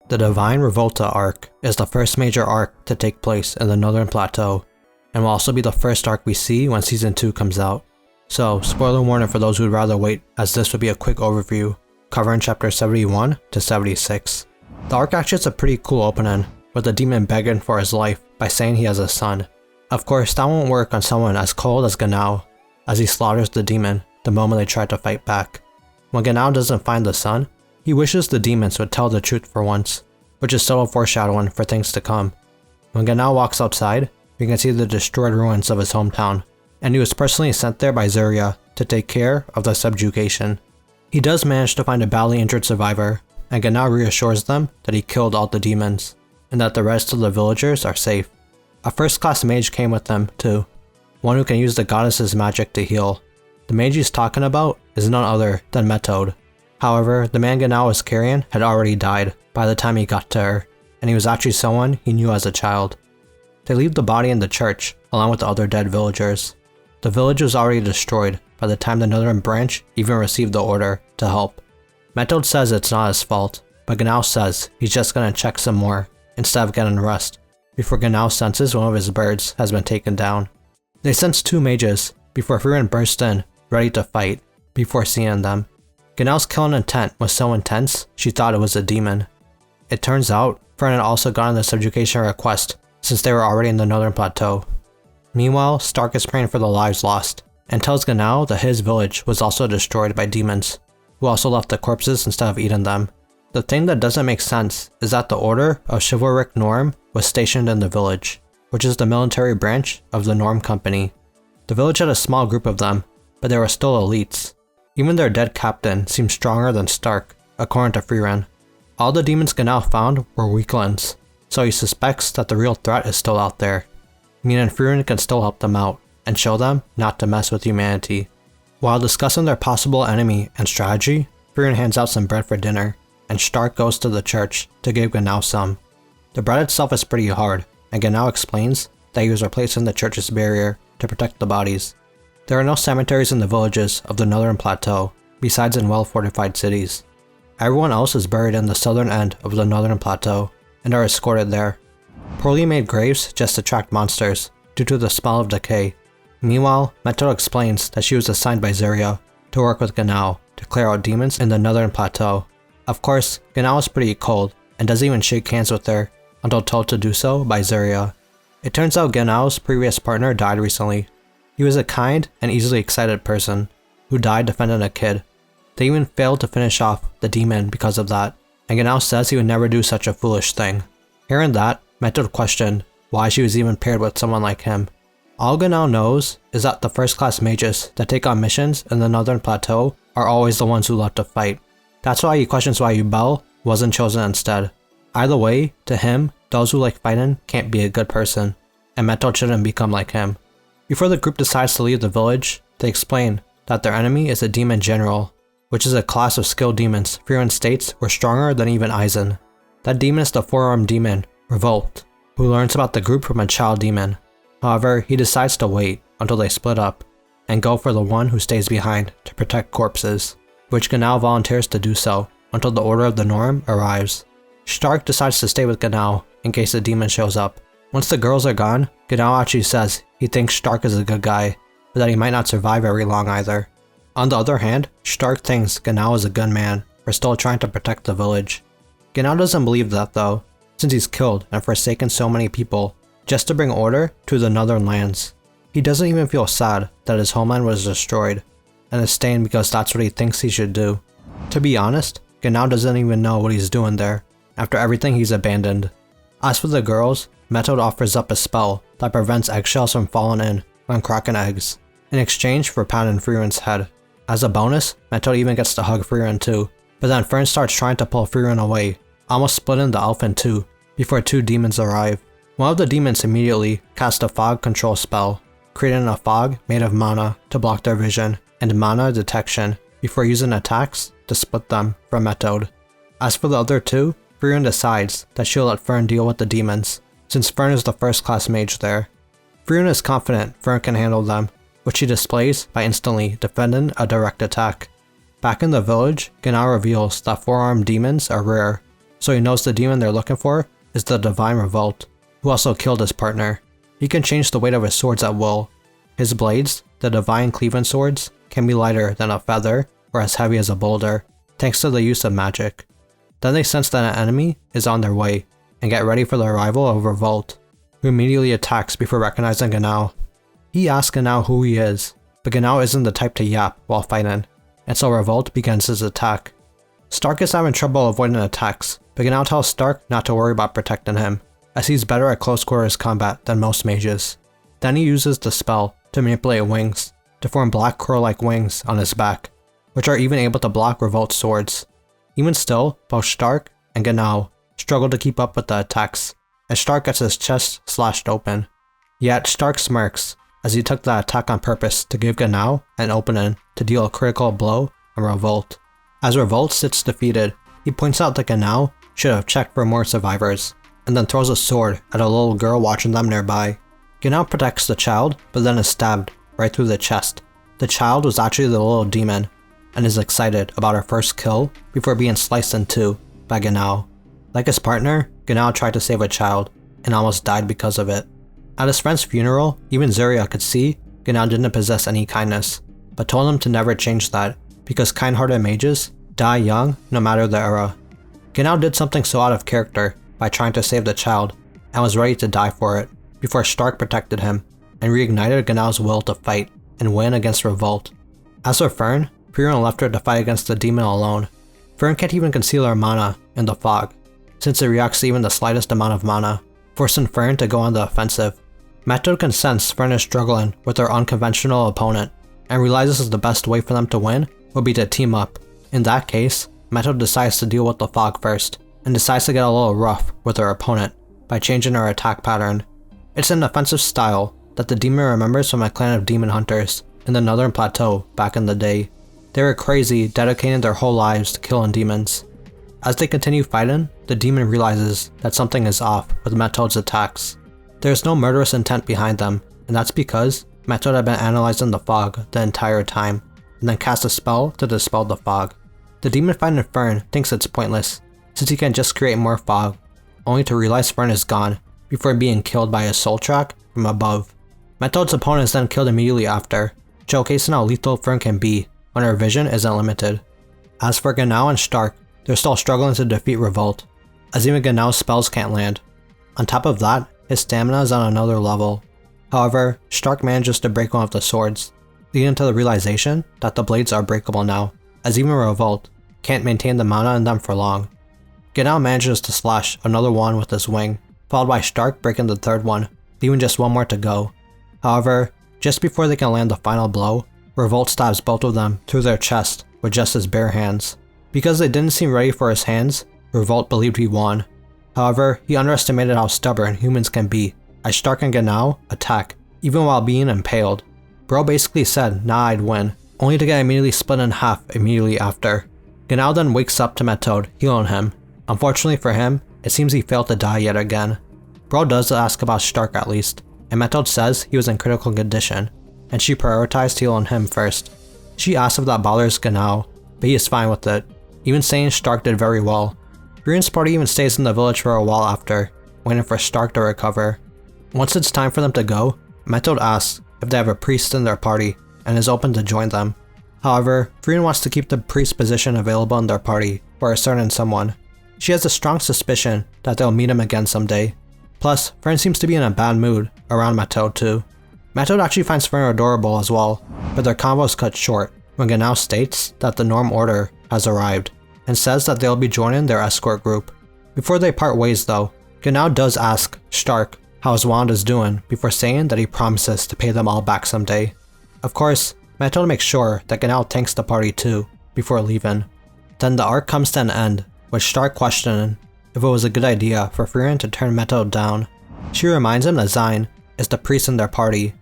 The Divine Revolte Arc is the first major arc to take place in the Northern Plateau, and will also be the first arc we see when Season 2 comes out. So, spoiler warning for those who would rather wait, as this would be a quick overview, covering chapters 71 to 76. The arc actually has a pretty cool opening, with the demon begging for his life by saying he has a son. Of course, that won't work on someone as cold as Genau, as he slaughters the demon the moment they try to fight back. When Genau doesn't find the son, he wishes the demons would tell the truth for once, which is subtle foreshadowing for things to come. When Genau walks outside, we can see the destroyed ruins of his hometown, and he was personally sent there by Zuria to take care of the subjugation. He does manage to find a badly injured survivor, and Genau reassures them that he killed all the demons, and that the rest of the villagers are safe. A first-class mage came with them too, one who can use the goddess's magic to heal. The mage he's talking about is none other than Methode. However, the man Genau was carrying had already died by the time he got to her, and he was actually someone he knew as a child. They leave the body in the church along with the other dead villagers. The village was already destroyed by the time the Northern Branch even received the order to help. Methode says it's not his fault, but Genau says he's just gonna check some more instead of getting rest, before Genau senses one of his birds has been taken down. They sense two mages before Frieren bursts in, ready to fight, before seeing them. Genau's killing intent was so intense, she thought it was a demon. It turns out, Fern had also gotten the subjugation request since they were already in the Northern Plateau. Meanwhile, Stark is praying for the lives lost, and tells Genau that his village was also destroyed by demons, who also left the corpses instead of eating them. The thing that doesn't make sense is that the Order of Chivalric Norm was stationed in the village, which is the military branch of the Norm Company. The village had a small group of them, but they were still elites. Even their dead captain seemed stronger than Stark, according to Frieren. All the demons Genau found were weaklings, so he suspects that the real threat is still out there, meaning Frieren can still help them out, and show them not to mess with humanity. While discussing their possible enemy and strategy, Frieren hands out some bread for dinner, and Stark goes to the church to give Genau some. The bread itself is pretty hard, and Genau explains that he was replacing the church's barrier to protect the bodies. There are no cemeteries in the villages of the Northern Plateau, besides in well-fortified cities. Everyone else is buried in the southern end of the Northern Plateau, and are escorted there. Poorly made graves just attract monsters, due to the smell of decay. Meanwhile, Methode explains that she was assigned by Zuria to work with Genau to clear out demons in the Northern Plateau. Of course, Genau is pretty cold, and doesn't even shake hands with her, until told to do so by Zuria. It turns out Genau's previous partner died recently. He was a kind and easily excited person, who died defending a kid. They even failed to finish off the demon because of that, and Genau says he would never do such a foolish thing. Hearing that, Methode questioned why she was even paired with someone like him. All Genau knows is that the first-class mages that take on missions in the Northern Plateau are always the ones who love to fight. That's why he questions why Yubel wasn't chosen instead. Either way, to him, those who like fighting can't be a good person, and Methode shouldn't become like him. Before the group decides to leave the village, they explain that their enemy is a demon general, which is a class of skilled demons Frieren states were stronger than even Aizen. That demon is the four-armed demon, Revolt, who learns about the group from a child demon. However, he decides to wait until they split up, and go for the one who stays behind to protect corpses, which Genau volunteers to do so until the Order of the Norm arrives. Stark decides to stay with Genau in case the demon shows up. Once the girls are gone, Genau actually says he thinks Stark is a good guy, but that he might not survive very long either. On the other hand, Stark thinks Genau is a good man for still trying to protect the village. Genau doesn't believe that though, since he's killed and forsaken so many people just to bring order to the Northern lands. He doesn't even feel sad that his homeland was destroyed, and is staying because that's what he thinks he should do. To be honest, Genau doesn't even know what he's doing there, after everything he's abandoned. As for the girls, Methode offers up a spell that prevents eggshells from falling in when cracking eggs, in exchange for pounding Frieren's head. As a bonus, Methode even gets to hug Frieren too, but then Fern starts trying to pull Frieren away, almost splitting the elf in two, before two demons arrive. One of the demons immediately casts a fog control spell, creating a fog made of mana to block their vision, and mana detection, before using attacks to split them from Methode. As for the other two, Frieren decides that she'll let Fern deal with the demons, since Fern is the first-class mage there. Frieren is confident Fern can handle them, which she displays by instantly defending a direct attack. Back in the village, Genau reveals that four-armed demons are rare, so he knows the demon they're looking for is the Divine Revolte, who also killed his partner. He can change the weight of his swords at will. His blades, the Divine Cleaving Swords, can be lighter than a feather or as heavy as a boulder, thanks to the use of magic. Then they sense that an enemy is on their way, and get ready for the arrival of Revolte, who immediately attacks before recognizing Genau. He asks Genau who he is, but Genau isn't the type to yap while fighting, and so Revolte begins his attack. Stark is having trouble avoiding attacks, but Genau tells Stark not to worry about protecting him, as he's better at close quarters combat than most mages. Then he uses the spell to manipulate wings, to form black crow-like wings on his back, which are even able to block Revolte's swords. Even still, both Stark and Genau struggle to keep up with the attacks, and Stark gets his chest slashed open. Yet Stark smirks, as he took the attack on purpose to give Genau an opening to deal a critical blow on Revolte. As Revolte sits defeated, he points out that Genau should have checked for more survivors, and then throws a sword at a little girl watching them nearby. Genau protects the child, but then is stabbed right through the chest. The child was actually the little demon, and is excited about her first kill before being sliced in two by Genau. Like his partner, Genau tried to save a child, and almost died because of it. At his friend's funeral, even Zarya could see Genau didn't possess any kindness, but told him to never change that, because kind-hearted mages die young no matter the era. Genau did something so out of character by trying to save the child, and was ready to die for it, before Stark protected him, and reignited Genau's will to fight and win against Revolte. As for Fern, Frieren left her to fight against the demon alone. Fern can't even conceal her mana in the fog, since it reacts to even the slightest amount of mana, forcing Fern to go on the offensive. Methode can sense Fern is struggling with her unconventional opponent, and realizes the best way for them to win would be to team up. In that case, Methode decides to deal with the fog first, and decides to get a little rough with her opponent by changing her attack pattern. It's an offensive style that the demon remembers from a clan of demon hunters in the Northern Plateau back in the day. They were crazy, dedicating their whole lives to killing demons. As they continue fighting, the demon realizes that something is off with Methode's attacks. There is no murderous intent behind them, and that's because Methode had been analyzing the fog the entire time, and then cast a spell to dispel the fog. The demon fighting Fern thinks it's pointless, since he can just create more fog, only to realize Fern is gone before being killed by a soul track from above. Methode's opponent is then killed immediately after, showcasing how lethal Fern can be when her vision isn't limited. As for Genau and Stark, they're still struggling to defeat Revolte, as even Genau's spells can't land. On top of that, his stamina is on another level. However, Stark manages to break one of the swords, leading to the realization that the blades are breakable now, as even Revolte can't maintain the mana in them for long. Genau manages to slash another one with his wing, followed by Stark breaking the third one, leaving just one more to go. However, just before they can land the final blow, Revolte stabs both of them through their chest with just his bare hands. Because they didn't seem ready for his hands, Revolte believed he won. However, he underestimated how stubborn humans can be, as Stark and Genau attack, even while being impaled. Bro basically said, "Nah, I'd win," only to get immediately split in half immediately after. Genau then wakes up to Methode, healing him. Unfortunately for him, it seems he failed to die yet again. Bro does ask about Stark at least, and Methode says he was in critical condition, and she prioritized healing him first. She asks if that bothers Genau, but he is fine with it, even saying Stark did very well. Frieren's party even stays in the village for a while after, waiting for Stark to recover. Once it's time for them to go, Methode asks if they have a priest in their party, and is open to join them. However, Frieren wants to keep the priest position available in their party for a certain someone. She has a strong suspicion that they'll meet him again someday. Plus, Fern seems to be in a bad mood around Methode too. Methode actually finds Fern adorable as well, but their convo is cut short when Genau states that the Norm Order has arrived, and says that they'll be joining their escort group. Before they part ways though, Genau does ask Stark how his wand is doing before saying that he promises to pay them all back someday. Of course, Methode makes sure that Genau thanks the party too, before leaving. Then the arc comes to an end, with Stark questioning if it was a good idea for Frieren to turn Methode down. She reminds him that Zine is the priest in their party.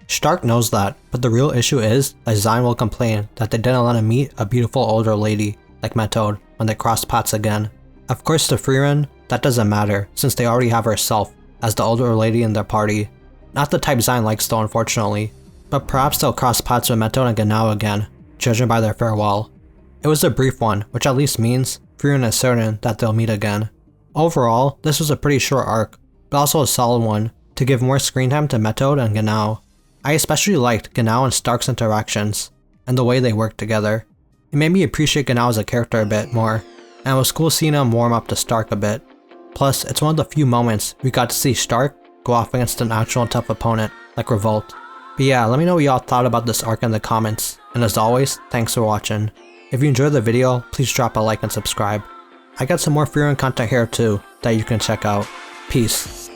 Stark knows that, but the real issue is that Zine will complain that they didn't let him meet a beautiful older lady like Methode when they cross paths again. Of course to Frieren, that doesn't matter since they already have herself as the older lady in their party. Not the type Zine likes though, unfortunately, but perhaps they'll cross paths with Methode and Genau again, judging by their farewell. It was a brief one, which at least means Frieren is certain that they'll meet again. Overall, this was a pretty short arc, but also a solid one to give more screen time to Methode and Genau. I especially liked Genau and Stark's interactions, and the way they worked together. It made me appreciate Genau as a character a bit more, and it was cool seeing him warm up to Stark a bit. Plus, it's one of the few moments we got to see Stark go off against an actual tough opponent, like Revolt. But yeah, let me know what y'all thought about this arc in the comments, and as always, thanks for watching. If you enjoyed the video, please drop a like and subscribe. I got some more Frieren content here too, that you can check out. Peace.